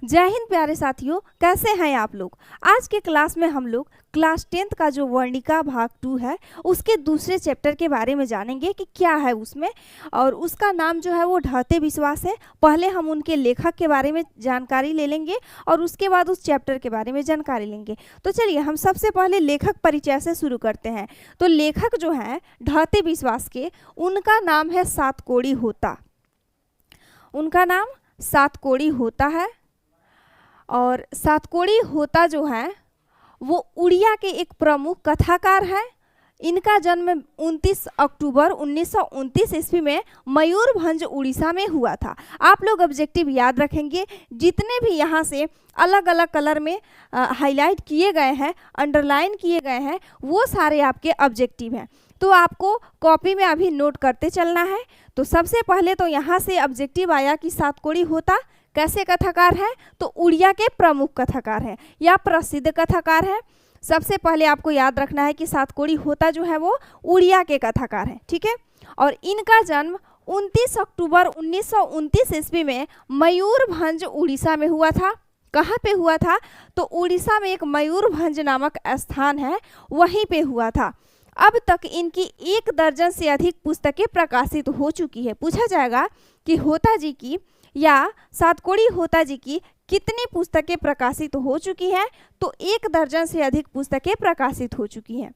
जय हिंद प्यारे साथियों, कैसे हैं आप लोग। आज के क्लास में हम लोग क्लास 10th का जो वर्णिका भाग 2 है उसके दूसरे चैप्टर के बारे में जानेंगे कि क्या है उसमें, और उसका नाम जो है वो ढहते विश्वास है। पहले हम उनके लेखक के बारे में जानकारी ले लेंगे और उसके बाद उस चैप्टर के बारे में जानकारी लेंगे। तो चलिए हम सबसे पहले लेखक परिचय से शुरू करते हैं। तो लेखक जो है ढहते विश्वास के, उनका नाम है सातकोड़ी होता। उनका नाम सातकोड़ी होता है। और सातकोड़ी होता जो है वो उड़िया के एक प्रमुख कथाकार है। इनका जन्म 29 अक्टूबर 1929 ईस्वी में मयूरभंज उड़ीसा में हुआ था। आप लोग ऑब्जेक्टिव याद रखेंगे, जितने भी यहाँ से अलग अलग कलर में हाईलाइट किए गए हैं, अंडरलाइन किए गए हैं, वो सारे आपके ऑब्जेक्टिव हैं। तो आपको कॉपी में अभी नोट करते चलना है। तो सबसे पहले तो यहाँ से ऑब्जेक्टिव आया कि सातकोड़ी होता कैसे कथाकार है, तो उड़िया के प्रमुख कथाकार हैं या प्रसिद्ध कथाकार है। सबसे पहले आपको याद रखना है कि सातकोड़ी होता जो है वो उड़िया के कथाकार हैं, ठीक है। और इनका जन्म 29 अक्टूबर 1929 ईस्वी में मयूरभंज उड़ीसा में हुआ था। कहाँ पे हुआ था, तो उड़ीसा में एक मयूरभंज नामक स्थान है, वहीं पे हुआ था। अब तक इनकी 1 दर्जन से अधिक पुस्तकें प्रकाशित हो चुकी है। पूछा जाएगा कि होता जी की या सातकोड़ी होता जी की कितनी पुस्तकें प्रकाशित हो चुकी हैं, तो 1 दर्जन से अधिक पुस्तकें प्रकाशित हो चुकी हैं।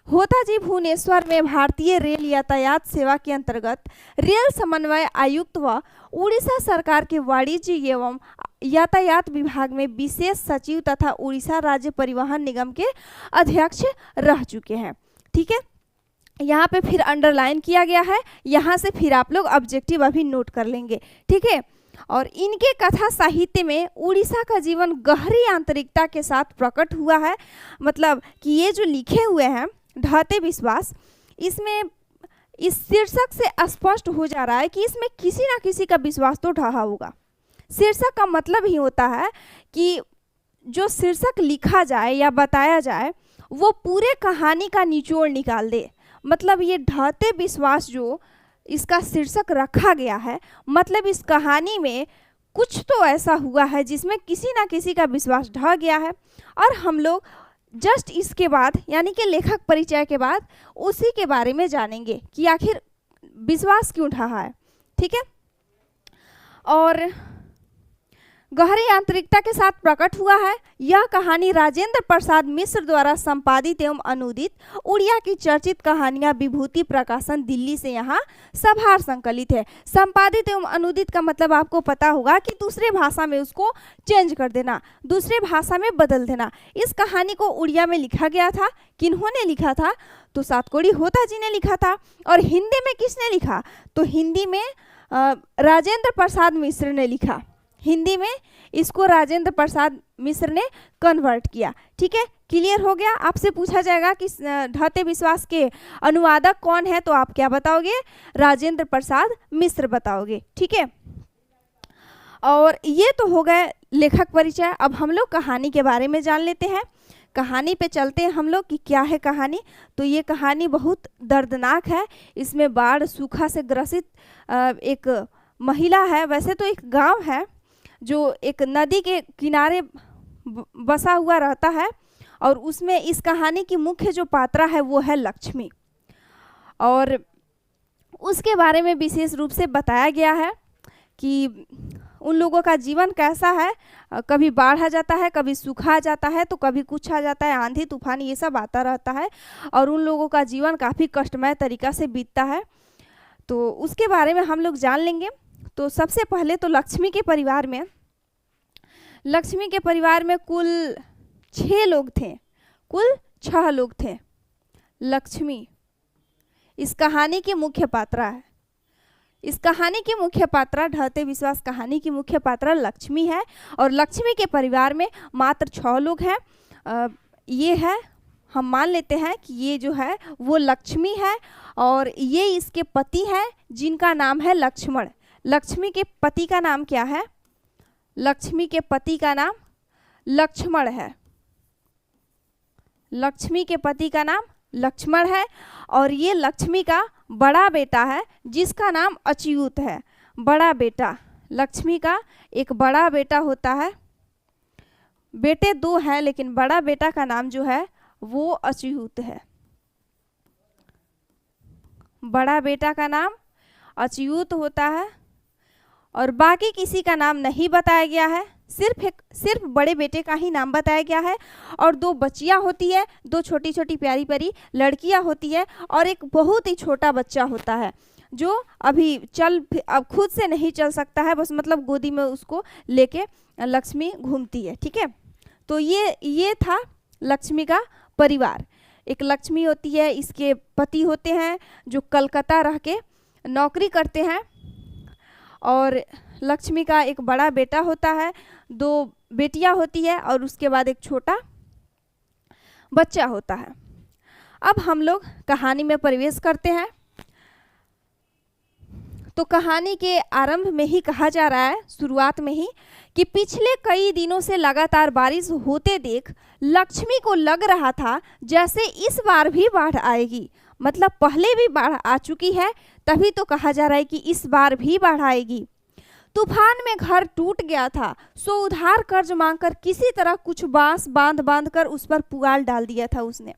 होता जी भुवनेश्वर में भारतीय रेल यातायात सेवा के अंतर्गत रेल समन्वय आयुक्त व उड़ीसा सरकार के वाणिज्य एवं यातायात विभाग में विशेष सचिव तथा उड़ीसा राज्य परिवहन निगम के अध्यक्ष रह चुके हैं, ठीक है। यहाँ पे फिर अंडरलाइन किया गया है, यहाँ से फिर आप लोग ऑब्जेक्टिव अभी नोट कर लेंगे, ठीक है। और इनके कथा साहित्य में उड़ीसा का जीवन गहरी आंतरिकता के साथ प्रकट हुआ है। मतलब कि ये जो लिखे हुए हैं ढहते विश्वास, इसमें इस शीर्षक से स्पष्ट हो जा रहा है कि इसमें किसी ना किसी का विश्वास तो ढहा होगा। शीर्षक का मतलब ही होता है कि जो शीर्षक लिखा जाए या बताया जाए वो पूरे कहानी का निचोड़ निकाल दे। मतलब ये ढहते विश्वास जो इसका शीर्षक रखा गया है, मतलब इस कहानी में कुछ तो ऐसा हुआ है जिसमें किसी ना किसी का विश्वास ढह गया है। और हम लोग जस्ट इसके बाद यानी कि लेखक परिचय के बाद उसी के बारे में जानेंगे कि आखिर विश्वास क्यों ढहा है, ठीक है। और गहरी आंतरिकता के साथ प्रकट हुआ है। यह कहानी राजेंद्र प्रसाद मिश्र द्वारा संपादित एवं अनुदित उड़िया की चर्चित कहानियां विभूति प्रकाशन दिल्ली से यहाँ सभार संकलित है। संपादित एवं अनुदित का मतलब आपको पता होगा कि दूसरे भाषा में उसको चेंज कर देना, दूसरे भाषा में बदल देना। इस कहानी को उड़िया में लिखा गया था। किन्होंने लिखा था, तो सातकोड़ी होता जी ने लिखा था। और हिंदी में किसने लिखा, तो हिंदी में राजेंद्र प्रसाद मिश्र ने लिखा। हिंदी में इसको राजेंद्र प्रसाद मिश्र ने कन्वर्ट किया, ठीक है। क्लियर हो गया। आपसे पूछा जाएगा कि ढहते विश्वास के अनुवादक कौन है, तो आप क्या बताओगे, राजेंद्र प्रसाद मिश्र बताओगे, ठीक है। और ये तो हो गए लेखक परिचय। अब हम लोग कहानी के बारे में जान लेते हैं। कहानी पे चलते हैं हम लोग कि क्या है कहानी। तो ये कहानी बहुत दर्दनाक है। इसमें बाढ़ सूखा से ग्रसित एक महिला है। वैसे तो एक गांव है जो एक नदी के किनारे बसा हुआ रहता है, और उसमें इस कहानी की मुख्य जो पात्रा है वो है लक्ष्मी। और उसके बारे में विशेष रूप से बताया गया है कि उन लोगों का जीवन कैसा है। कभी बाढ़ आ जाता है, कभी सूखा आ जाता है, तो कभी कुछ आ जाता है, आंधी तूफान ये सब आता रहता है, और उन लोगों का जीवन काफ़ी कष्टमय तरीका से बीतता है। तो उसके बारे में हम लोग जान लेंगे। तो सबसे पहले तो लक्ष्मी के परिवार में कुल 6 लोग थे, कुल 6 लोग थे। लक्ष्मी इस कहानी की मुख्य पात्रा है। इस कहानी की मुख्य पात्रा, ढहते विश्वास कहानी की मुख्य पात्रा लक्ष्मी है। और लक्ष्मी के परिवार में मात्र 6 लोग हैं। ये है, हम मान लेते हैं कि ये जो है वो लक्ष्मी है, और ये इसके पति हैं जिनका नाम है लक्ष्मण। लक्ष्मी के पति का नाम क्या है, लक्ष्मी के पति का नाम लक्ष्मण है। लक्ष्मी के पति का नाम लक्ष्मण है। और ये लक्ष्मी का बड़ा बेटा है जिसका नाम अच्युत है। बड़ा बेटा, लक्ष्मी का एक बड़ा बेटा होता है बेटे 2 हैं, लेकिन बड़ा बेटा का नाम जो है वो अच्युत है। बड़ा बेटा का नाम अच्युत होता है और बाकी किसी का नाम नहीं बताया गया है, सिर्फ बड़े बेटे का ही नाम बताया गया है। और 2 बच्चियां होती है, 2 छोटी छोटी प्यारी प्यारी लड़कियां होती है और एक बहुत ही छोटा बच्चा होता है जो अभी अब खुद से नहीं चल सकता है, बस मतलब गोदी में उसको लेके लक्ष्मी घूमती है। ठीक है, तो ये था लक्ष्मी का परिवार। एक लक्ष्मी होती है, इसके पति होते हैं जो कलकत्ता रह के नौकरी करते हैं, और लक्ष्मी का एक बड़ा बेटा होता है, 2 बेटियां होती है और उसके बाद एक छोटा बच्चा होता है। अब हम लोग कहानी में प्रवेश करते हैं। तो कहानी के आरंभ में ही कहा जा रहा है, शुरुआत में ही, कि पिछले कई दिनों से लगातार बारिश होते देख लक्ष्मी को लग रहा था जैसे इस बार भी बाढ़ आएगी। मतलब पहले भी बाढ़ आ चुकी है, तभी तो कहा जा रहा है कि इस बार भी बाढ़ आएगी। तूफान में घर टूट गया था, सो उधार कर्ज मांगकर किसी तरह कुछ बांस बांध कर उस पर पुआल डाल दिया था उसने।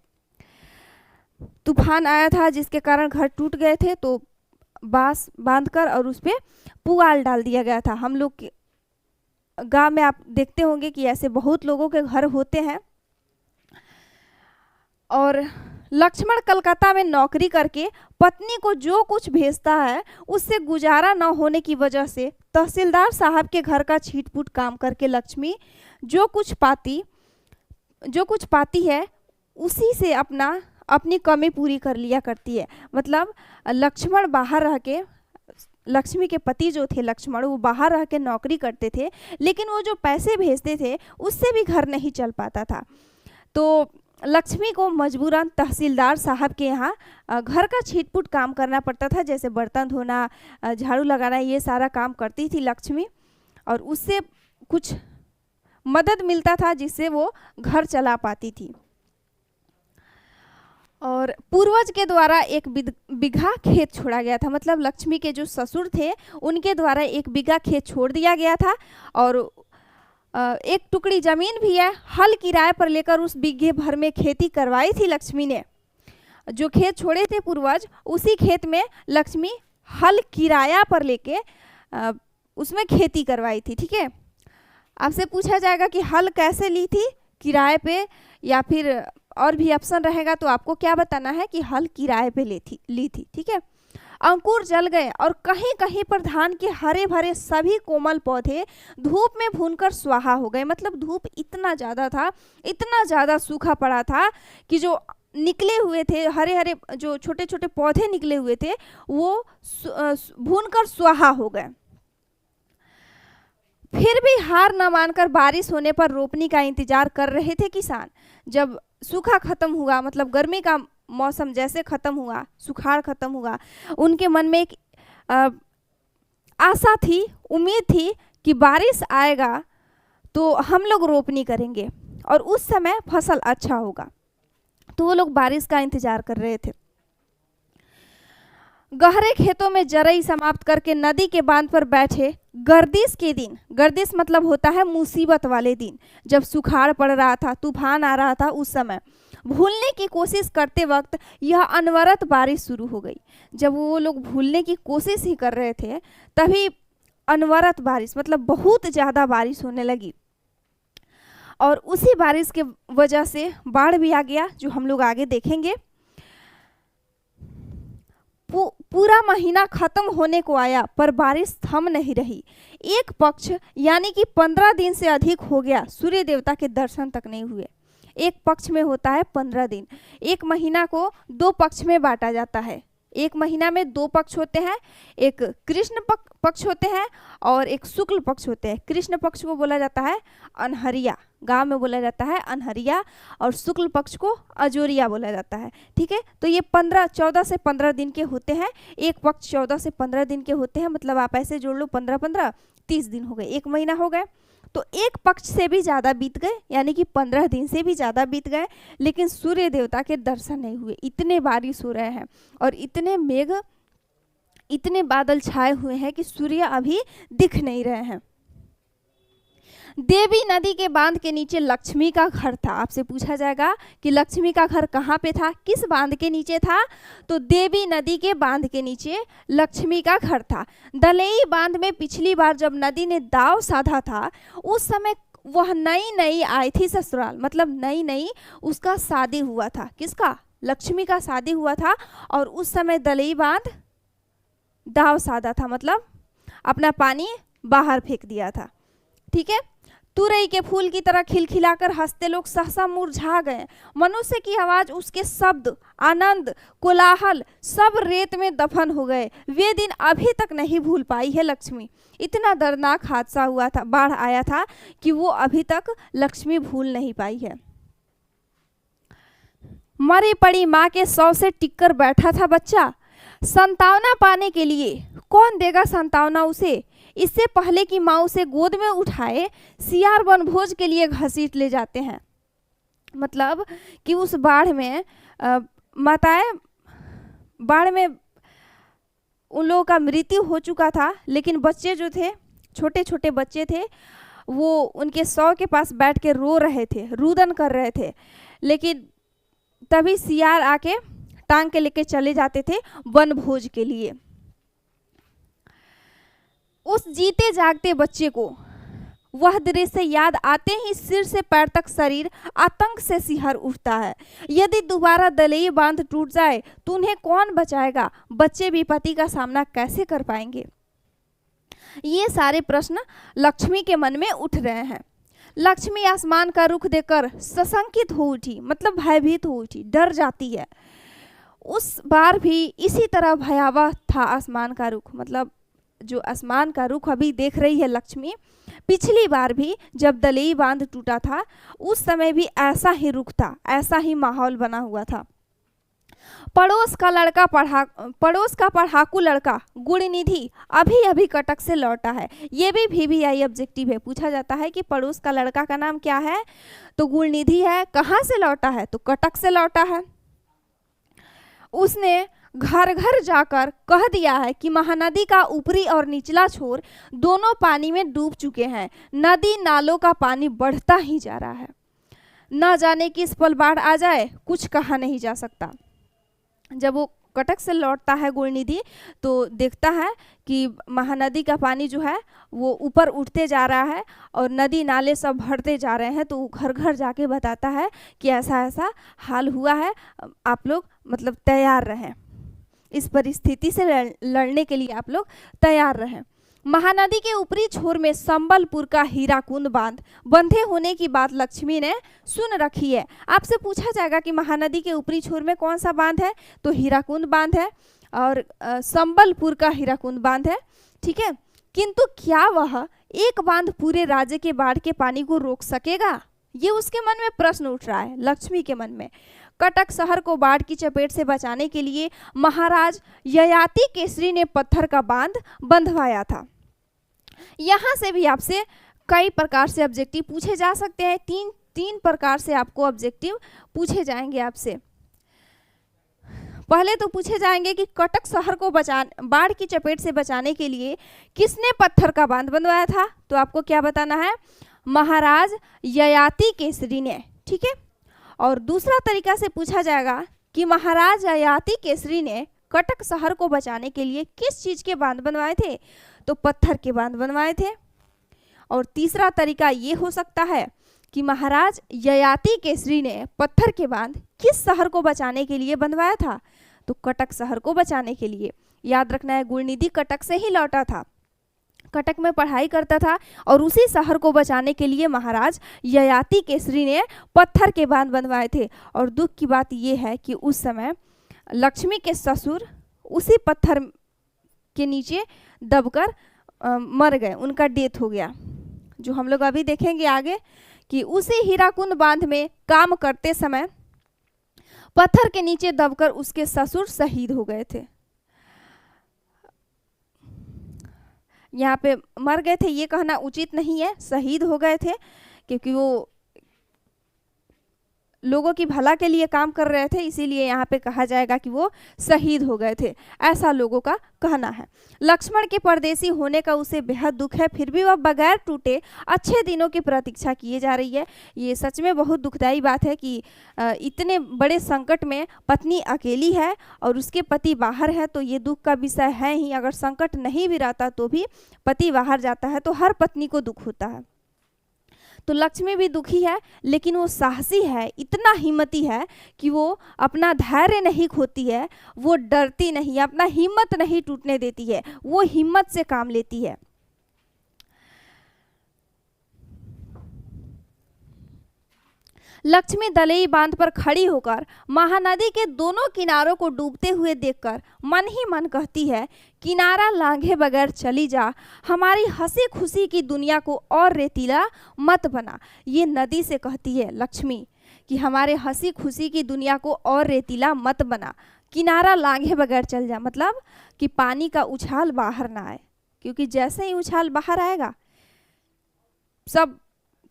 तूफान आया था जिसके कारण घर टूट गए थे, तो बांस बांधकर और उस पे पुआल डाल दिया गया था। हम लोग के गांव में आप देखते होंगे कि ऐसे बहुत लोगों के घर होते हैं। और लक्ष्मण कलकत्ता में नौकरी करके पत्नी को जो कुछ भेजता है उससे गुजारा न होने की वजह से तहसीलदार साहब के घर का छीटपुट काम करके लक्ष्मी जो कुछ पाती है उसी से अपनी कमी पूरी कर लिया करती है। मतलब लक्ष्मण बाहर रह के, लक्ष्मी के पति जो थे लक्ष्मण, वो बाहर रह के नौकरी करते थे, लेकिन वो जो पैसे भेजते थे उससे भी घर नहीं चल पाता था। तो लक्ष्मी को मजबूरन तहसीलदार साहब के यहाँ घर का छीटपुट काम करना पड़ता था, जैसे बर्तन धोना, झाड़ू लगाना, ये सारा काम करती थी लक्ष्मी, और उससे कुछ मदद मिलता था जिससे वो घर चला पाती थी। और पूर्वज के द्वारा 1 बीघा खेत छोड़ा गया था। मतलब लक्ष्मी के जो ससुर थे उनके द्वारा 1 बीघा खेत छोड़ दिया गया था, और 1 टुकड़ी जमीन भी है। हल किराए पर लेकर उस बीघे भर में खेती करवाई थी लक्ष्मी ने। जो खेत छोड़े थे पूर्वज, उसी खेत में लक्ष्मी हल किराया पर लेके उसमें खेती करवाई थी। ठीक है, आपसे पूछा जाएगा कि हल कैसे ली थी, किराए पे या फिर और भी ऑप्शन रहेगा, तो आपको क्या बताना है कि हल किराए पे ली थी। ठीक है, अंकुर जल गए और कहीं कहीं पर धान के हरे भरे सभी कोमल पौधे धूप में भूनकर स्वाहा हो गए। मतलब धूप इतना ज़्यादा था, इतना ज़्यादा सूखा पड़ा था कि जो निकले हुए थे हरे हरे जो छोटे छोटे पौधे निकले हुए थे वो भूनकर स्वाहा हो गए। फिर भी हार न मानकर बारिश होने पर रोपनी का इंतजार कर रहे थे किसान। जब सूखा खत्म हुआ, मतलब गर्मी का मौसम जैसे खत्म हुआ, सुखाड़ खत्म हुआ, उनके मन में एक आशा थी, उम्मीद थी कि बारिश आएगा तो हम लोग रोपनी करेंगे और उस समय फसल अच्छा होगा। तो वो लोग बारिश का इंतजार कर रहे थे। गहरे खेतों में जरई समाप्त करके नदी के बांध पर बैठे गर्दिश के दिन, गर्दिश मतलब होता है मुसीबत वाले दिन, जब सुखाड़ पड़ रहा था, तूफान आ रहा था, उस समय भूलने की कोशिश करते वक्त यह अनवरत बारिश शुरू हो गई। जब वो लोग भूलने की कोशिश ही कर रहे थे तभी अनवरत बारिश, मतलब बहुत ज़्यादा बारिश होने लगी, और उसी बारिश के वजह से बाढ़ भी आ गया, जो हम लोग आगे देखेंगे। पूरा महीना खत्म होने को आया पर बारिश थम नहीं रही। एक पक्ष यानी कि 15 दिन से अधिक हो गया, सूर्य देवता के दर्शन तक नहीं हुए। एक पक्ष में होता है 15 दिन। एक महीना को 2 पक्ष में बांटा जाता है। एक महीना में 2 पक्ष होते हैं, एक कृष्ण पक्ष होते हैं और एक शुक्ल पक्ष होते हैं। कृष्ण पक्ष को बोला जाता है अनहरिया, गांव में बोला जाता है अनहरिया, और शुक्ल पक्ष को अजोरिया बोला जाता है। ठीक है, तो ये 14 से 15 दिन के होते हैं। एक पक्ष 14 से 15 दिन के होते हैं, मतलब आप ऐसे जोड़ लो 15-15 30 दिन हो गए, 1 महीना हो गए। तो एक पक्ष से भी ज़्यादा बीत गए, यानी कि 15 दिन से भी ज़्यादा बीत गए, लेकिन सूर्य देवता के दर्शन नहीं हुए। इतने बारिश हो रहे हैं और इतने मेघ, इतने बादल छाए हुए हैं कि सूर्य अभी दिख नहीं रहे हैं। देवी नदी के बांध के नीचे लक्ष्मी का घर था। आपसे पूछा जाएगा कि लक्ष्मी का घर कहाँ पे था, किस बांध के नीचे था, तो देवी नदी के बांध के नीचे लक्ष्मी का घर था। दलेई बांध में पिछली बार जब नदी ने दाव साधा था उस समय वह नई नई आई थी ससुराल, मतलब नई नई उसका शादी हुआ था। किसका? लक्ष्मी का शादी हुआ था और उस समय दलेई बांध दाव साधा था, मतलब अपना पानी बाहर फेंक दिया था। ठीक है। तुरई के फूल की तरह खिलखिलाकर हंसते लोग सहसा मुरझा गए। मनुष्य की आवाज, उसके शब्द, आनंद, कोलाहल सब रेत में दफन हो गए। वे दिन अभी तक नहीं भूल पाई है लक्ष्मी। इतना दर्दनाक हादसा हुआ था, बाढ़ आया था कि वो अभी तक लक्ष्मी भूल नहीं पाई है। मरी पड़ी माँ के शव से टिककर बैठा था बच्चा। संतावना पाने के लिए कौन देगा संतावना उसे? इससे पहले कि माँ उसे गोद में उठाए सियार वनभोज के लिए घसीट ले जाते हैं। मतलब कि उस बाढ़ में माताएं, बाढ़ में उन लोगों का मृत्यु हो चुका था, लेकिन बच्चे जो थे, छोटे छोटे बच्चे थे, वो उनके शव के पास बैठ के रो रहे थे, रुदन कर रहे थे। लेकिन तभी सियार आके टांग के लेके चले जाते थे वनभोज के लिए। उस जीते जागते बच्चे को वह दृश्य याद आते ही सिर से पैर तक शरीर आतंक से सिहर उठता है। यदि दोबारा दलेई बांध टूट जाए तो उन्हें कौन बचाएगा? बच्चे विपत्ति का सामना कैसे कर पाएंगे? ये सारे प्रश्न लक्ष्मी के मन में उठ रहे हैं। लक्ष्मी आसमान का रुख देखकर सशंकित हो उठी, मतलब भयभीत हो उठी, डर जाती है। उस बार भी इसी तरह भयावह था आसमान का रुख, मतलब जो आसमान का रुख अभी देख रही है लक्ष्मी, पिछली बार भी जब दलेई बांध टूटा था उस समय भी ऐसा ही रुख था, ऐसा ही माहौल बना हुआ था। पड़ोस का पढ़ाकू लड़का गुणनिधि अभी अभी कटक से लौटा है। ये भी VVI ऑब्जेक्टिव है। पूछा जाता है कि पड़ोस का लड़का का नाम क्या है, तो गुणनिधि है। कहाँ से लौटा है, तो कटक से लौटा है। उसने घर घर जाकर कह दिया है कि महानदी का ऊपरी और निचला छोर दोनों पानी में डूब चुके हैं। नदी नालों का पानी बढ़ता ही जा रहा है। न जाने किस पल बाढ़ आ जाए, कुछ कहा नहीं जा सकता। जब वो कटक से लौटता है गुणनिधि तो देखता है कि महानदी का पानी जो है वो ऊपर उठते जा रहा है और नदी नाले सब भरते जा रहे हैं। तो वो घर घर जाके बताता है कि ऐसा ऐसा हाल हुआ है, आप लोग मतलब तैयार रहें, इस परिस्थिति से लड़ने के लिए आप लोग तैयार रहें। महानदी के ऊपरी छोर में संबलपुर का हीराकुंड बांध बंधे होने की बात लक्ष्मी ने सुन रखी है। आपसे पूछा जाएगा कि महानदी के ऊपरी छोर में कौन सा बांध है, तो हीराकुंड बांध है और संबलपुर का हीराकुंड बांध है। ठीक है, किंतु क्या वह एक बांध पूरे राज्य के बाढ़ के पानी को रोक सकेगा? ये उसके मन में प्रश्न उठ रहा है, लक्ष्मी के मन में। कटक शहर को बाढ़ की चपेट से बचाने के लिए महाराज ययाति केसरी ने पत्थर का बांध बंधवाया था। यहाँ से भी आपसे कई प्रकार से ऑब्जेक्टिव पूछे जा सकते हैं। तीन प्रकार से आपको ऑब्जेक्टिव पूछे जाएंगे आपसे। पहले तो पूछे जाएंगे कि कटक शहर को बाढ़ की चपेट से बचाने के लिए किसने पत्थर का बांध बनवाया था, तो आपको क्या बताना है? महाराज ययाति केसरी ने। ठीक है। और दूसरा तरीका से पूछा जाएगा कि महाराज ययाति केसरी ने कटक शहर को बचाने के लिए किस चीज के बांध बनवाए थे, तो पत्थर के बांध बनवाए थे। और तीसरा तरीका ये हो सकता है कि महाराज ययाति केसरी ने पत्थर के बांध किस शहर को बचाने के लिए बनवाया था, तो कटक शहर को बचाने के लिए। याद रखना है, गुणनिधि कटक से ही लौटा था, कटक में पढ़ाई करता था और उसी शहर को बचाने के लिए महाराज ययाति केसरी ने पत्थर के बांध बनवाए थे। और दुख की बात यह है कि उस समय लक्ष्मी के ससुर उसी पत्थर के नीचे दबकर मर गए, उनका डेथ हो गया। जो हम लोग अभी देखेंगे आगे कि उसी हीराकुंड बांध में काम करते समय पत्थर के नीचे दबकर उसके ससुर शहीद हो गए थे। यहाँ पे मर गए थे ये कहना उचित नहीं है, शहीद हो गए थे, क्योंकि वो लोगों की भला के लिए काम कर रहे थे, इसीलिए यहाँ पे कहा जाएगा कि वो शहीद हो गए थे, ऐसा लोगों का कहना है। लक्ष्मण के परदेसी होने का उसे बेहद दुख है, फिर भी वह बगैर टूटे अच्छे दिनों की प्रतीक्षा किए जा रही है। ये सच में बहुत दुखदाई बात है कि इतने बड़े संकट में पत्नी अकेली है और उसके पति बाहर है, तो ये दुख का विषय है ही। अगर संकट नहीं भी रहता तो भी पति बाहर जाता है तो हर पत्नी को दुख होता है। तो लक्ष्मी भी दुखी है, लेकिन वो साहसी है, इतना हिम्मती है कि वो अपना धैर्य नहीं खोती है, वो डरती नहीं, अपना हिम्मत नहीं टूटने देती है, वो हिम्मत से काम लेती है। लक्ष्मी दलई बांध पर खड़ी होकर महानदी के दोनों किनारों को डूबते हुए देखकर मन ही मन कहती है, किनारा लांघे बगैर चली जा, हमारी हंसी खुशी की दुनिया को और रेतीला मत बना। ये नदी से कहती है लक्ष्मी कि हमारे हंसी खुशी की दुनिया को और रेतीला मत बना। किनारा लांघे बगैर चल जा मतलब कि पानी का उछाल बाहर ना आए, क्योंकि जैसे ही उछाल बाहर आएगा सब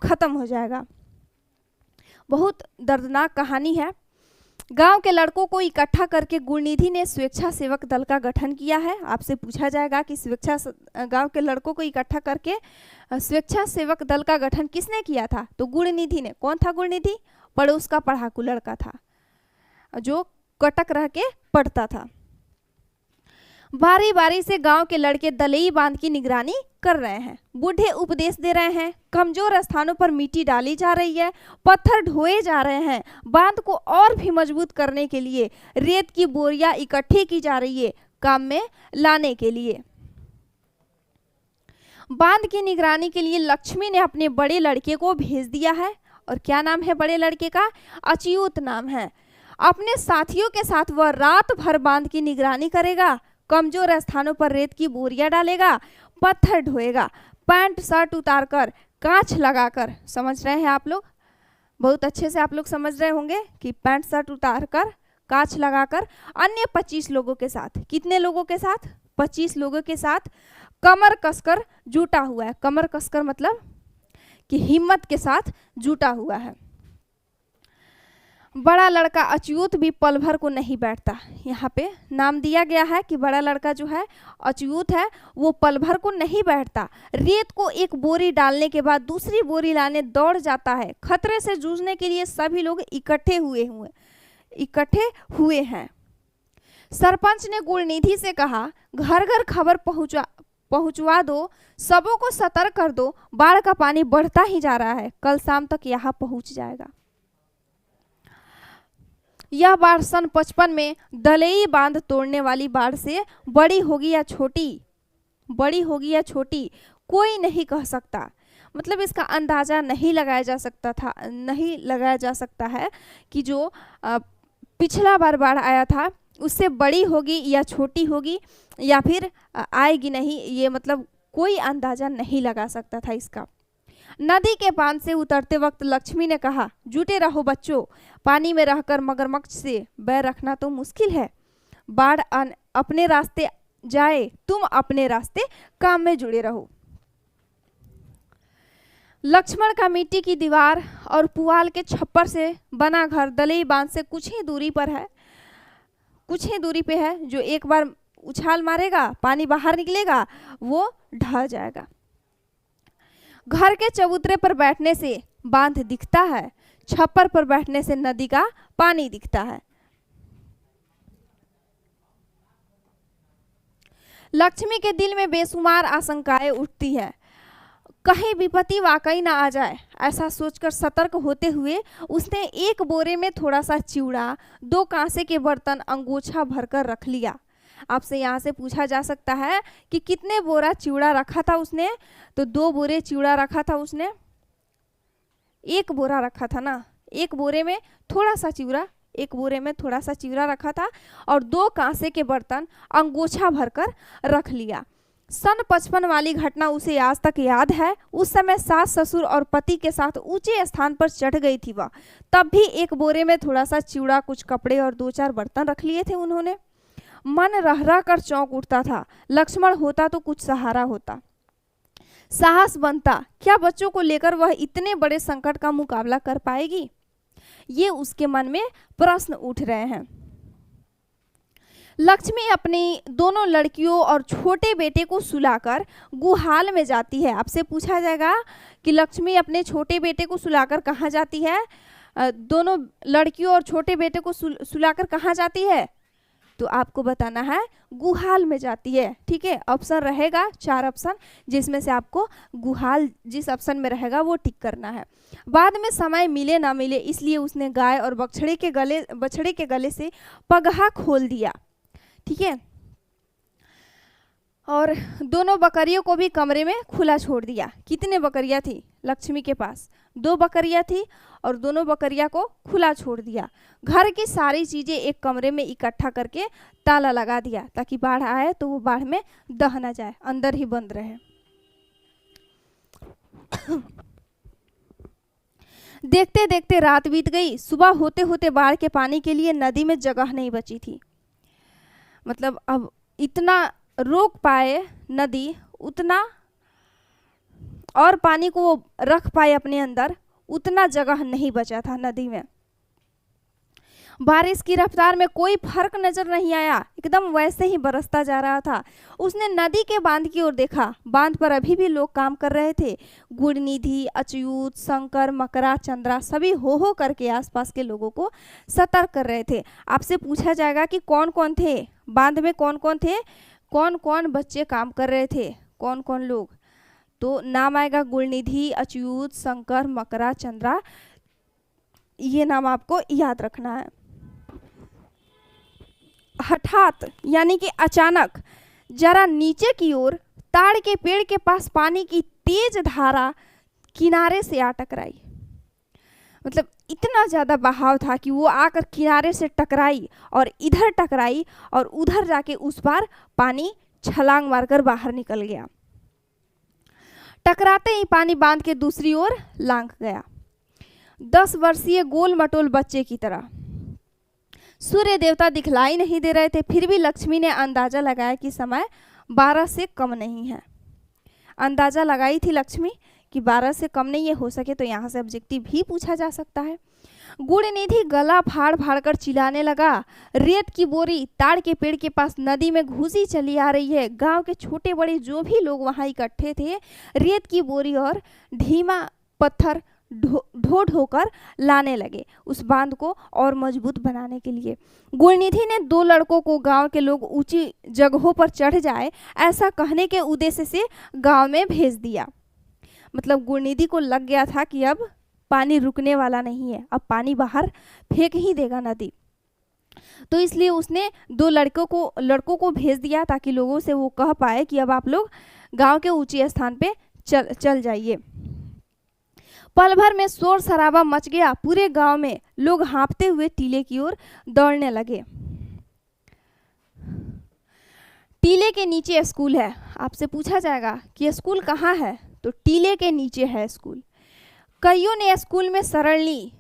खत्म हो जाएगा। बहुत दर्दनाक कहानी है। गांव के लड़कों को इकट्ठा करके गुणनिधि ने स्वेच्छा सेवक दल का गठन किया है। आपसे पूछा जाएगा कि गांव के लड़कों को इकट्ठा करके स्वेच्छा सेवक दल का गठन किसने किया था? तो गुणनिधि ने। कौन था गुणनिधि? पड़ोस का पढ़ाकू लड़का था जो कटक रह के पढ़ता था। बारी बारी से गांव के लड़के दलई बांध की निगरानी कर रहे हैं, बूढ़े उपदेश दे रहे हैं, कमजोर स्थानों पर मिट्टी डाली जा रही है, पत्थर ढोए जा रहे हैं, बांध को और भी मजबूत करने के लिए रेत की बोरियां इकट्ठी की जा रही है काम में लाने के लिए। बांध की निगरानी के लिए लक्ष्मी ने अपने बड़े लड़के को भेज दिया है। और क्या नाम है बड़े लड़के का? अच्युत नाम है। अपने साथियों के साथ वह रात भर बांध की निगरानी करेगा, कमजोर स्थानों पर रेत की बोरियां डालेगा, पत्थर ढोएगा, पैंट शर्ट उतारकर, कांच लगाकर। समझ रहे हैं आप लोग? बहुत अच्छे से आप लोग समझ रहे होंगे कि पैंट शर्ट उतारकर, कांच लगाकर, अन्य 25 लोगों के साथ। कितने लोगों के साथ? 25 लोगों के साथ कमर कसकर जुटा हुआ है। कमर कसकर मतलब कि हिम्मत के साथ जुटा हुआ है। बड़ा लड़का अच्युत भी पल भर को नहीं बैठता। यहाँ पे नाम दिया गया है कि बड़ा लड़का जो है अच्युत है, वो पल भर को नहीं बैठता। रेत को एक बोरी डालने के बाद दूसरी बोरी लाने दौड़ जाता है। खतरे से जूझने के लिए सभी लोग इकट्ठे हुए हैं। सरपंच ने गुणनिधि से कहा, घर घर खबर पहुंचवा दो, सबों को सतर्क कर दो, बाढ़ का पानी बढ़ता ही जा रहा है, कल शाम तक यहाँ पहुंच जाएगा। यह बाढ़ सन 55 में दलई बांध तोड़ने वाली बाढ़ से बड़ी होगी या छोटी कोई नहीं कह सकता। मतलब इसका अंदाजा नहीं लगाया जा सकता है कि जो पिछला बार बाढ़ आया था उससे बड़ी होगी या छोटी होगी या फिर आएगी नहीं, ये मतलब कोई अंदाजा नहीं लगा सकता था इसका। नदी के बांध से उतरते वक्त लक्ष्मी ने कहा, जुटे रहो बच्चों, पानी में रहकर मगरमच्छ से बैर रखना तो मुश्किल है। बाढ़ अपने रास्ते जाए, तुम अपने रास्ते काम में जुड़े रहो। लक्ष्मण का मिट्टी की दीवार और पुआल के छप्पर से बना घर दलई बांध से कुछ ही दूरी पे है। जो एक बार उछाल मारेगा, पानी बाहर निकलेगा, वो ढह जाएगा। घर के चबूतरे पर बैठने से बांध दिखता है, छप्पर पर बैठने से नदी का पानी दिखता है। लक्ष्मी के दिल में बेशुमार आशंकाएं उठती है, कहीं विपत्ति वाकई ना आ जाए। ऐसा सोचकर सतर्क होते हुए उसने एक बोरे में थोड़ा सा चिवड़ा, 2 कांसे के बर्तन अंगोछा भरकर रख लिया। आपसे यहाँ से पूछा जा सकता है कि कितने बोरा चिवड़ा रखा था उसने? तो 2 बोरे चिवड़ा रखा था उसने। 1 बोरा रखा था ना, एक बोरे में थोड़ा सा चिवड़ा रखा था और 2 कांसे के बर्तन अंगोछा भरकर रख लिया। सन 55 वाली घटना उसे आज तक याद है। उस समय सास ससुर और पति के साथ ऊंचे स्थान पर चढ़ गई थी वह। तब भी एक बोरे में थोड़ा सा चिवड़ा, कुछ कपड़े और 2-4 बर्तन रख लिए थे उन्होंने। मन रह कर चौंक उठता था। लक्ष्मण होता तो कुछ सहारा होता, साहस बनता। क्या बच्चों को लेकर वह इतने बड़े संकट का मुकाबला कर पाएगी? ये उसके मन में प्रश्न उठ रहे हैं। लक्ष्मी अपनी दोनों लड़कियों और छोटे बेटे को सुलाकर गुहाल में जाती है। आपसे पूछा जाएगा कि लक्ष्मी अपने छोटे बेटे को सुलाकर कहाँ जाती है? दोनों लड़कियों और छोटे बेटे को सुलाकर कहाँ जाती है? तो आपको बताना है गुहाल में जाती है। ठीक है, ऑप्शन रहेगा 4 ऑप्शन, जिसमें से आपको गुहाल जिस ऑप्शन में रहेगा वो टिक करना है। बाद में समय मिले ना मिले इसलिए उसने गाय और बछड़े के गले से पगहा खोल दिया। ठीक है, और दोनों बकरियों को भी कमरे में खुला छोड़ दिया। कितने बकरियां थी लक्ष्मी के पास? 2 बकरियां थी और दोनों बकरियां को खुला छोड़ दिया। घर की सारी चीजें एक कमरे में इकट्ठा करके ताला लगा दिया ताकि बाढ़ आए तो वो बाढ़ में दह ना जाए, अंदर ही बंद रहे। देखते देखते रात बीत गई। सुबह होते होते बाढ़ के पानी के लिए नदी में जगह नहीं बची थी। मतलब अब इतना रोक पाए नदी, उतना और पानी को रख पाए अपने अंदर, उतना जगह नहीं बचा था नदी में। बारिश की रफ्तार में कोई फर्क नजर नहीं आया, एकदम वैसे ही बरसता जा रहा था। उसने नदी के बांध की ओर देखा। बांध पर अभी भी लोग काम कर रहे थे। गुणनिधि, अच्युत, शंकर, मकरा, चंद्रा सभी हो करके आसपास के लोगों को सतर्क कर रहे थे। आपसे पूछा जाएगा कि कौन कौन थे बांध में, कौन कौन थे, कौन कौन बच्चे काम कर रहे थे, कौन कौन लोग? तो नाम आएगा गुणनिधि, अच्युत, शंकर, मकरा, चंद्रा। ये नाम आपको याद रखना है। हठात यानी कि अचानक जरा नीचे की ओर ताड़ के पेड़ के पास पानी की तेज धारा किनारे से आ टकराई। मतलब इतना ज़्यादा बहाव था कि वो आकर किनारे से टकराई और इधर टकराई और उधर जाके उस पार पानी छलांग मारकर बाहर निकल गया। टकराते ही पानी बांध के दूसरी ओर लांघ गया। 10 वर्षीय गोल मटोल बच्चे की तरह। सूर्य देवता दिखलाई नहीं दे रहे थे, फिर भी लक्ष्मी ने अंदाजा लगाया कि समय 12 से कम नहीं है। अंदाजा लगाई थी लक्ष्मी कि 12 से कम नहीं है, हो सके तो यहाँ से ऑब्जेक्टिव भी पूछा जा सकता है। गुणनिधि गला फाड़ फाड़ कर चिल्लाने लगा। रेत की बोरी ताड़ के पेड़ के पास नदी में घुसी चली आ रही है। गांव के छोटे बड़े जो भी लोग वहां इकट्ठे थे रेत की बोरी और धीमा पत्थर ढो ढोकर लाने लगे उस बांध को और मजबूत बनाने के लिए। गुणनिधि ने 2 लड़कों को गांव के लोग ऊंची जगहों पर चढ़ जाए ऐसा कहने के उद्देश्य से गांव में भेज दिया। मतलब गुणनिधि को लग गया था कि अब पानी रुकने वाला नहीं है, अब पानी बाहर फेंक ही देगा नदी। तो इसलिए उसने 2 लड़कों को भेज दिया ताकि लोगों से वो कह पाए कि अब आप लोग गांव के ऊंचे स्थान पे चल जाइए। पल भर में शोर शराबा मच गया। पूरे गांव में लोग हाँफते हुए टीले की ओर दौड़ने लगे। टीले के नीचे स्कूल है। आपसे पूछा जाएगा कि स्कूल कहाँ है, तो टीले के नीचे है स्कूल। कईयों ने स्कूल में शरण ली।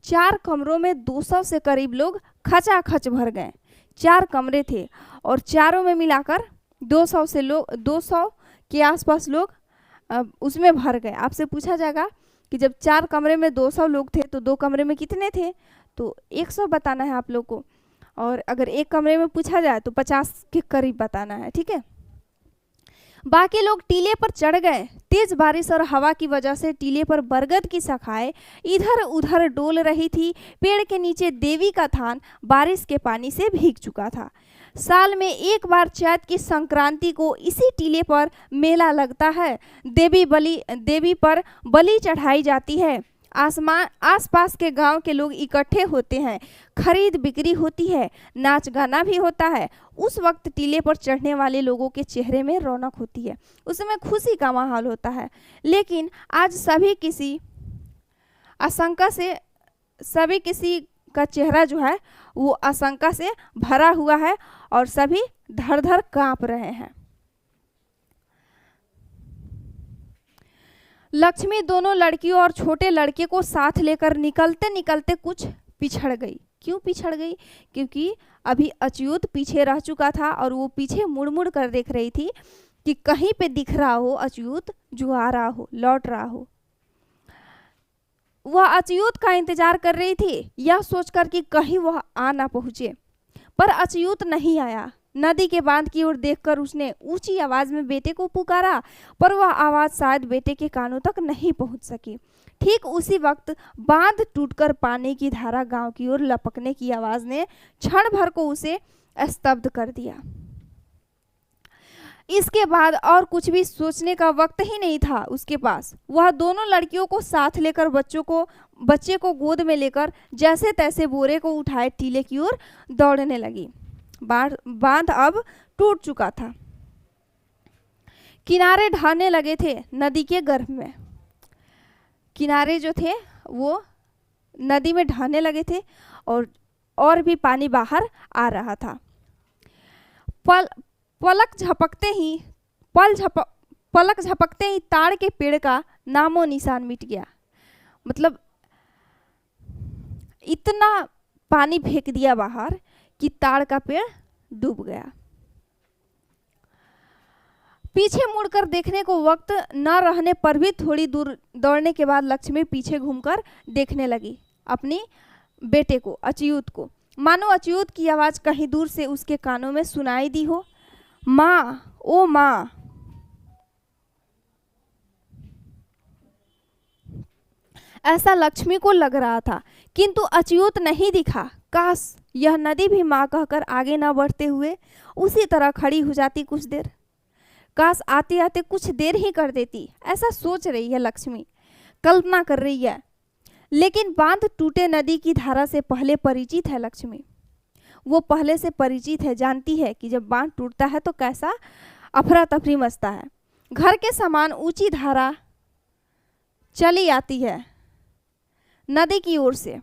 4 कमरों में 200 से करीब लोग खचाखच भर गए। 4 कमरे थे और चारों में मिलाकर 200 के आसपास लोग उसमें भर गए। आपसे पूछा जाएगा कि जब 4 कमरे में 200 लोग थे तो 2 कमरे में कितने थे, तो 100 बताना है आप लोग को। और अगर 1 कमरे में पूछा जाए तो 50 के करीब बताना है। ठीक है, बाकी लोग टीले पर चढ़ गए। तेज बारिश और हवा की वजह से टीले पर बरगद की शाखाएं इधर उधर डोल रही थी। पेड़ के नीचे देवी का थान बारिश के पानी से भीग चुका था। साल में एक बार चैत की संक्रांति को इसी टीले पर मेला लगता है। देवी पर बलि चढ़ाई जाती है। आसपास के गांव के लोग इकट्ठे होते हैं। खरीद बिक्री होती है, नाच गाना भी होता है। उस वक्त टीले पर चढ़ने वाले लोगों के चेहरे में रौनक होती है, उस समय खुशी का माहौल होता है। लेकिन आज सभी किसी का चेहरा जो है वो आशंका से भरा हुआ है और सभी धड़ धड़ कांप रहे हैं। लक्ष्मी दोनों लड़कियों और छोटे लड़के को साथ लेकर निकलते निकलते कुछ पिछड़ गई। क्यों पिछड़ गई? क्योंकि अभी अच्युत पीछे रह चुका था और वो पीछे मुड़ मुड़ कर देख रही थी कि कहीं पे दिख रहा हो अच्युत जो आ रहा हो, लौट रहा हो। वह अच्युत का इंतजार कर रही थी, यह सोचकर कि कहीं वह आ ना पहुंचे, पर अच्युत नहीं आया। नदी के बांध की ओर देखकर उसने ऊंची आवाज में बेटे को पुकारा, पर वह आवाज शायद बेटे के कानों तक नहीं पहुंच सकी। ठीक उसी वक्त बांध टूटकर पानी की धारा गांव की ओर लपकने की आवाज ने क्षण भर को उसे स्तब्ध कर दिया। इसके बाद और कुछ भी सोचने का वक्त ही नहीं था उसके पास। वह दोनों लड़कियों को साथ लेकर बच्चे को गोद में लेकर जैसे तैसे बोरे को उठाए टीले की ओर दौड़ने लगी। बांध अब टूट चुका था, किनारे ढहने लगे थे नदी के गर्भ में। किनारे जो थे वो नदी में ढहने लगे थे और भी पानी बाहर आ रहा था। पलक झपकते ही ताड़ के पेड़ का नामो निशान मिट गया। मतलब इतना पानी फेंक दिया बाहर कि ताड़ का पेड़ डूब गया। पीछे मुड़कर देखने को वक्त न रहने पर भी थोड़ी दूर दौड़ने के बाद लक्ष्मी पीछे घूमकर देखने लगी अपनी बेटे को, अच्युत को। मानो अच्युत की आवाज कहीं दूर से उसके कानों में सुनाई दी हो, माँ, ओ माँ। ऐसा लक्ष्मी को लग रहा था, किंतु अच्युत नहीं दिखा। काश यह नदी भी माँ कहकर आगे न बढ़ते हुए उसी तरह खड़ी हो जाती कुछ देर। काश आते आते कुछ देर ही कर देती। ऐसा सोच रही है लक्ष्मी, कल्पना कर रही है। लेकिन बांध टूटे नदी की धारा से पहले परिचित है लक्ष्मी। वो पहले से परिचित है, जानती है कि जब बांध टूटता है तो कैसा अफरा तफरी मचता है। घर के समान ऊंची धारा चली आती है नदी की ओर से।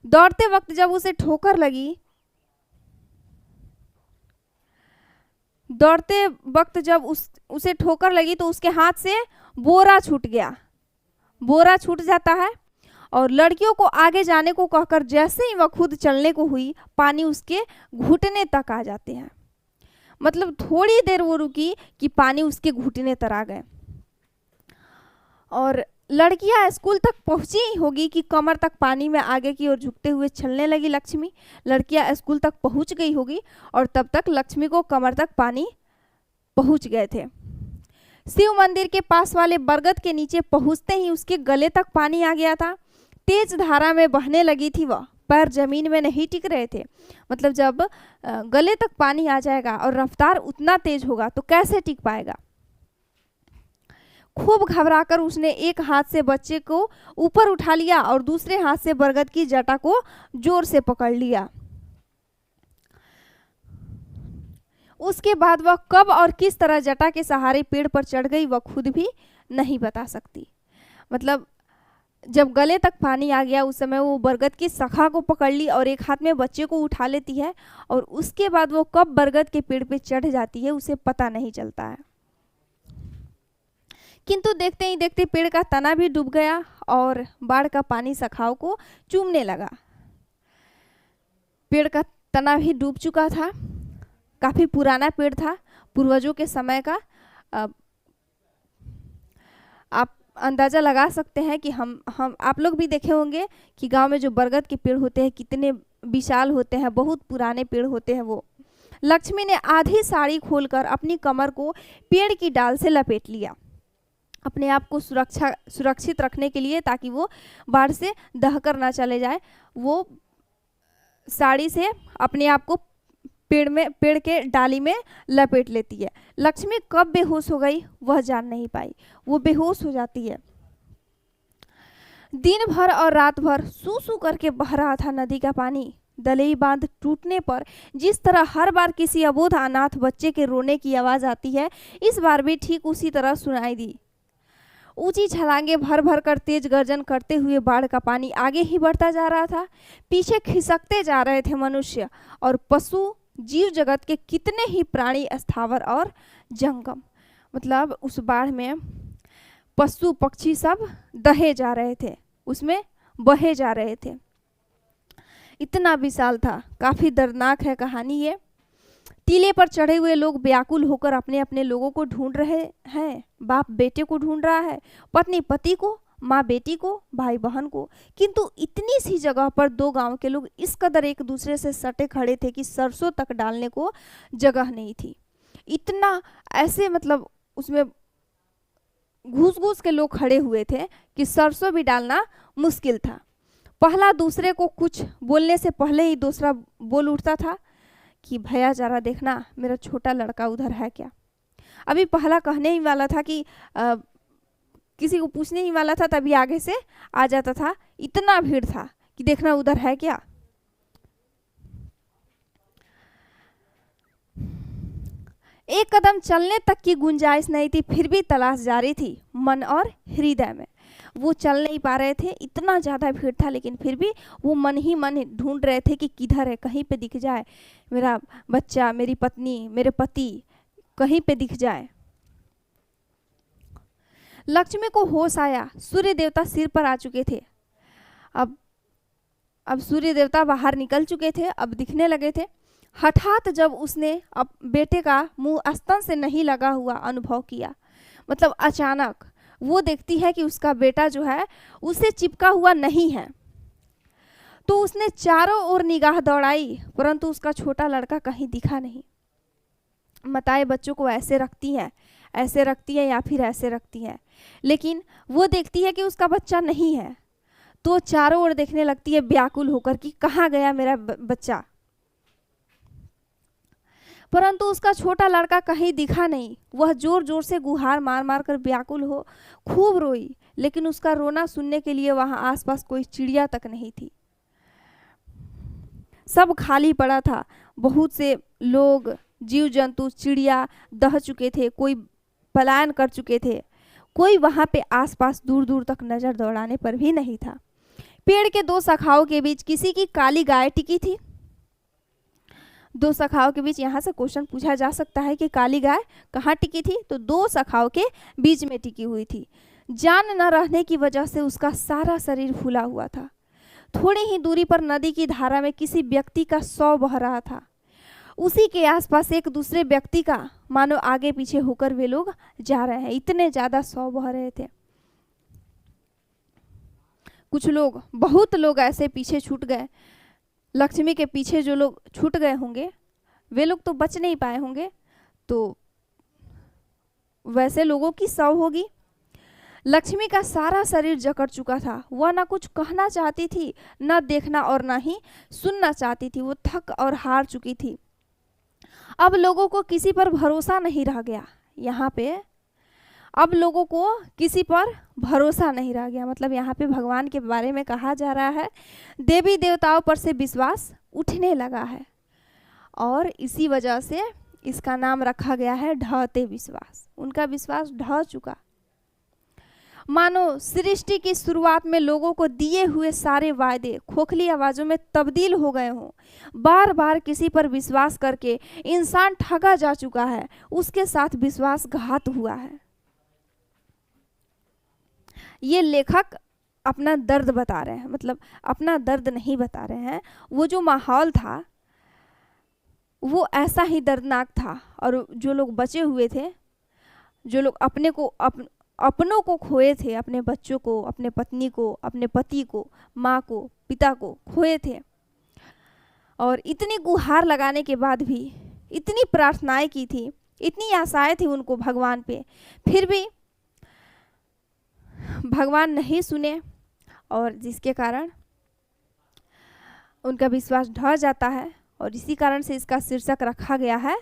दौड़ते वक्त जब उसे ठोकर लगी, उसे ठोकर लगी तो उसके हाथ से बोरा छूट गया। बोरा छूट जाता है और लड़कियों को आगे जाने को कहकर जैसे ही वह खुद चलने को हुई, पानी उसके घुटने तक आ जाते हैं। मतलब थोड़ी देर वो रुकी कि पानी उसके घुटने तक आ गए। और लड़कियां स्कूल तक पहुंची ही होगी कि कमर तक पानी में आगे की ओर झुकते हुए चलने लगी लक्ष्मी। लड़कियां स्कूल तक पहुंच गई होगी और तब तक लक्ष्मी को कमर तक पानी पहुंच गए थे। शिव मंदिर के पास वाले बरगद के नीचे पहुंचते ही उसके गले तक पानी आ गया था। तेज धारा में बहने लगी थी वह, पैर जमीन में नहीं टिक रहे थे। मतलब जब गले तक पानी आ जाएगा और रफ्तार उतना तेज होगा तो कैसे टिक पाएगा। खूब घबराकर उसने एक हाथ से बच्चे को ऊपर उठा लिया और दूसरे हाथ से बरगद की जटा को जोर से पकड़ लिया। उसके बाद वह कब और किस तरह जटा के सहारे पेड़ पर चढ़ गई वह खुद भी नहीं बता सकती। मतलब जब गले तक पानी आ गया उस समय वो बरगद की शाखा को पकड़ ली और एक हाथ में बच्चे को उठा लेती है, और उसके बाद वो कब बरगद के पेड़ पे चढ़ जाती है उसे पता नहीं चलता है। किंतु देखते ही देखते पेड़ का तना भी डूब गया और बाढ़ का पानी शाखाओं को चूमने लगा। पेड़ का तना भी डूब चुका था। काफी पुराना पेड़ था, पूर्वजों के समय का। आप अंदाजा लगा सकते हैं कि हम आप लोग भी देखे होंगे कि गांव में जो बरगद के पेड़ होते हैं कितने विशाल होते हैं, बहुत पुराने पेड़ होते हैं वो। लक्ष्मी ने आधी साड़ी खोलकर अपनी कमर को पेड़ की डाल से लपेट लिया, अपने आप को सुरक्षित रखने के लिए, ताकि वो बाढ़ से दहकर ना चले जाए। वो साड़ी से अपने आप को पेड़ के डाली में लपेट लेती है। लक्ष्मी कब बेहोश हो गई वह जान नहीं पाई। वो बेहोश हो जाती है। दिन भर और रात भर सू सू करके बह रहा था नदी का पानी। दलेई बांध टूटने पर जिस तरह हर बार किसी अबोध अनाथ बच्चे के रोने की आवाज आती है, इस बार भी ठीक उसी तरह सुनाई दी। ऊंची छलांगे भर भर कर तेज गर्जन करते हुए बाढ़ का पानी आगे ही बढ़ता जा रहा था। पीछे खिसकते जा रहे थे मनुष्य और पशु, जीव जगत के कितने ही प्राणी, स्थावर और जंगम। मतलब उस बाढ़ में पशु पक्षी सब दहे जा रहे थे, उसमें बहे जा रहे थे। इतना विशाल था। काफी दर्दनाक है कहानी ये। टीले पर चढ़े हुए लोग व्याकुल होकर अपने अपने लोगों को ढूंढ रहे हैं। बाप बेटे को ढूंढ रहा है, पत्नी पति को, माँ बेटी को, भाई बहन को। किंतु इतनी सी जगह पर दो गांव के लोग इस कदर एक दूसरे से सटे खड़े थे कि सरसों तक डालने को जगह नहीं थी। इतना ऐसे मतलब उसमें घुस घुस के लोग खड़े हुए थे कि सरसों भी डालना मुश्किल था। पहला दूसरे को कुछ बोलने से पहले ही दूसरा बोल उठता था कि भैया जरा देखना मेरा छोटा लड़का उधर है क्या। अभी पहला कहने ही वाला था कि किसी को पूछने ही वाला था, तभी आगे से आ जाता था। इतना भीड़ था कि देखना उधर है क्या। एक कदम चलने तक की गुंजाइश नहीं थी, फिर भी तलाश जारी थी मन और हृदय में। वो चल नहीं पा रहे थे, इतना ज़्यादा भीड़ था, लेकिन फिर भी वो मन ही मन ढूंढ रहे थे कि किधर है, कहीं पे दिख जाए मेरा बच्चा, मेरी पत्नी, मेरे पति, कहीं पे दिख जाए। लक्ष्मी को होश आया, सूर्य देवता सिर पर आ चुके थे। अब सूर्य देवता बाहर निकल चुके थे, अब दिखने लगे थे। हठात जब उसने अब बेटे का मुंह स्तन से नहीं लगा हुआ अनुभव किया, मतलब अचानक वो देखती है कि उसका बेटा जो है उसे चिपका हुआ नहीं है, तो उसने चारों ओर निगाह दौड़ाई, परंतु उसका छोटा लड़का कहीं दिखा नहीं। माताएं बच्चों को ऐसे रखती हैं या फिर ऐसे रखती हैं, लेकिन वो देखती है कि उसका बच्चा नहीं है, तो चारों ओर देखने लगती है व्याकुल होकर कि कहाँ गया मेरा बच्चा। परंतु उसका छोटा लड़का कहीं दिखा नहीं। वह जोर जोर से गुहार मार मार कर व्याकुल हो खूब रोई, लेकिन उसका रोना सुनने के लिए वहां आसपास कोई चिड़िया तक नहीं थी। सब खाली पड़ा था। बहुत से लोग, जीव जंतु, चिड़िया दह चुके थे, कोई पलायन कर चुके थे, कोई वहां पे आसपास दूर दूर तक नजर दौड़ाने पर भी नहीं था। पेड़ के दो शाखाओं के बीच किसी की काली गाय टिकी थी। दो शाखाओं के बीच, यहाँ से क्वेश्चन पूछा जा सकता है कि काली गाय कहाँ टिकी थी, तो दो शाखाओं के बीच में टिकी हुई थी। जान न रहने की वजह से उसका सारा शरीर फूला हुआ था। थोड़ी ही दूरी पर नदी की धारा में किसी व्यक्ति का शव बह रहा था। उसी के आसपास एक दूसरे व्यक्ति का, मानो आगे पीछे होकर वे लोग जा रहे हैं, इतने ज्यादा शव बह रहे थे। कुछ लोग, बहुत लोग ऐसे पीछे छूट गए। लक्ष्मी के पीछे जो लोग छूट गए होंगे वे लोग तो बच नहीं पाए होंगे, तो वैसे लोगों की शव होगी। लक्ष्मी का सारा शरीर जकड़ चुका था। वह ना कुछ कहना चाहती थी, न देखना और न ही सुनना चाहती थी। वो थक और हार चुकी थी। अब लोगों को किसी पर भरोसा नहीं रह गया। यहाँ पे अब लोगों को किसी पर भरोसा नहीं रह गया, मतलब यहाँ पे भगवान के बारे में कहा जा रहा है। देवी देवताओं पर से विश्वास उठने लगा है, और इसी वजह से इसका नाम रखा गया है ढहते विश्वास। उनका विश्वास ढह चुका, मानो सृष्टि की शुरुआत में लोगों को दिए हुए सारे वायदे खोखली आवाजों में तब्दील हो गए हों। बार बार किसी पर विश्वास करके इंसान ठगा जा चुका है, उसके साथ विश्वासघात हुआ है। ये लेखक अपना दर्द बता रहे हैं, मतलब अपना दर्द नहीं बता रहे हैं। वो जो माहौल था वो ऐसा ही दर्दनाक था, और जो लोग बचे हुए थे, जो लोग अपनों को खोए थे, अपने बच्चों को, अपने पत्नी को, अपने पति को, माँ को, पिता को खोए थे, और इतनी गुहार लगाने के बाद भी, इतनी प्रार्थनाएं की थी, इतनी आशाएं थी उनको भगवान पे, फिर भी भगवान नहीं सुने, और जिसके कारण उनका विश्वास ढह जाता है। और इसी कारण से इसका शीर्षक रखा गया है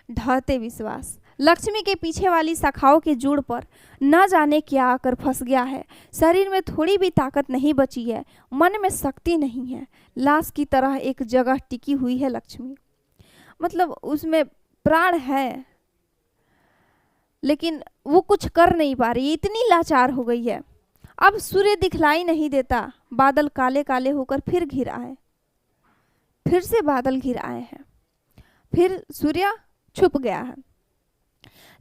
ढहते विश्वास। लक्ष्मी के पीछे वाली शाखाओं के जोड़ पर न जाने क्या आकर फंस गया है। शरीर में थोड़ी भी ताकत नहीं बची है, मन में शक्ति नहीं है। लाश की तरह एक जगह टिकी हुई है लक्ष्मी, मतलब उसमें प्राण है लेकिन वो कुछ कर नहीं पा रही, इतनी लाचार हो गई है। अब सूर्य दिखलाई नहीं देता, बादल काले काले होकर फिर घिर आए, फिर से बादल घिर आए हैं, फिर सूर्य छुप गया है।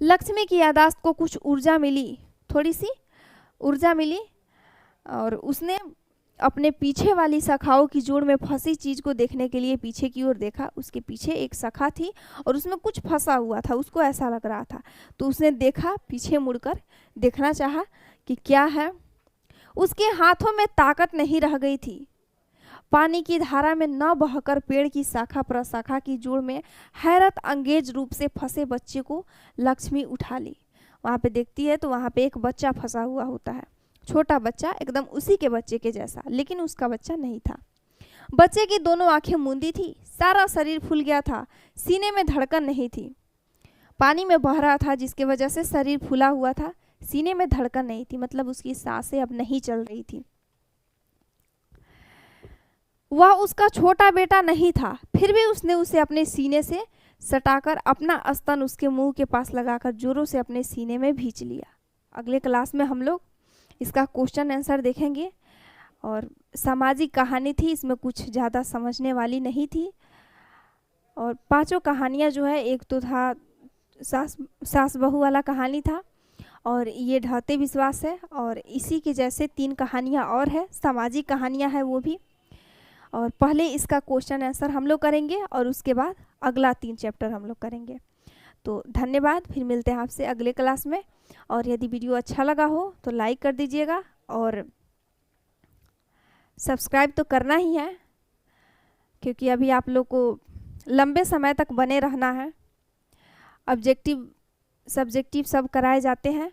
लक्ष्मी की यादाश्त को कुछ ऊर्जा मिली, थोड़ी सी ऊर्जा मिली, और उसने अपने पीछे वाली शाखाओं की जोड़ में फंसी चीज को देखने के लिए पीछे की ओर देखा। उसके पीछे एक शाखा थी और उसमें कुछ फंसा हुआ था, उसको ऐसा लग रहा था, तो उसने देखा, पीछे मुड़कर देखना चाहा कि क्या है। उसके हाथों में ताकत नहीं रह गई थी। पानी की धारा में न बहकर पेड़ की शाखा प्रशाखा की जोड़ में हैरत अंगेज रूप से फंसे बच्चे को लक्ष्मी उठा ली। वहाँ पे देखती है तो वहाँ पे एक बच्चा फंसा हुआ होता है, छोटा बच्चा, एकदम उसी के बच्चे के जैसा, लेकिन उसका बच्चा नहीं था। बच्चे की दोनों आंखें मूंदी थी, सारा शरीर फूल गया था, सीने में धड़कन नहीं थी। पानी में बह रहा था जिसकी वजह से शरीर फूला हुआ था, सीने में धड़कन नहीं थी, मतलब उसकी सांसें अब नहीं चल रही थी। वह उसका छोटा बेटा नहीं था, फिर भी उसने उसे अपने सीने से सटाकर अपना स्तन उसके मुंह के पास लगाकर जोरों से अपने सीने में भींच लिया। अगले क्लास में हम लोग इसका क्वेश्चन आंसर देखेंगे। और सामाजिक कहानी थी, इसमें कुछ ज़्यादा समझने वाली नहीं थी। और पांचों कहानियाँ जो है, एक तो था सास बहू वाला कहानी था, और ये ढाते विश्वास है, और इसी के जैसे 3 कहानियाँ और है, सामाजिक कहानियाँ है वो भी। और पहले इसका क्वेश्चन आंसर हम लोग करेंगे और उसके बाद अगला 3 चैप्टर हम लोग करेंगे। तो धन्यवाद, फिर मिलते हैं आपसे अगले क्लास में। और यदि वीडियो अच्छा लगा हो तो लाइक कर दीजिएगा और सब्सक्राइब तो करना ही है, क्योंकि अभी आप लोग को लंबे समय तक बने रहना है। ऑब्जेक्टिव सब्जेक्टिव सब कराए जाते हैं,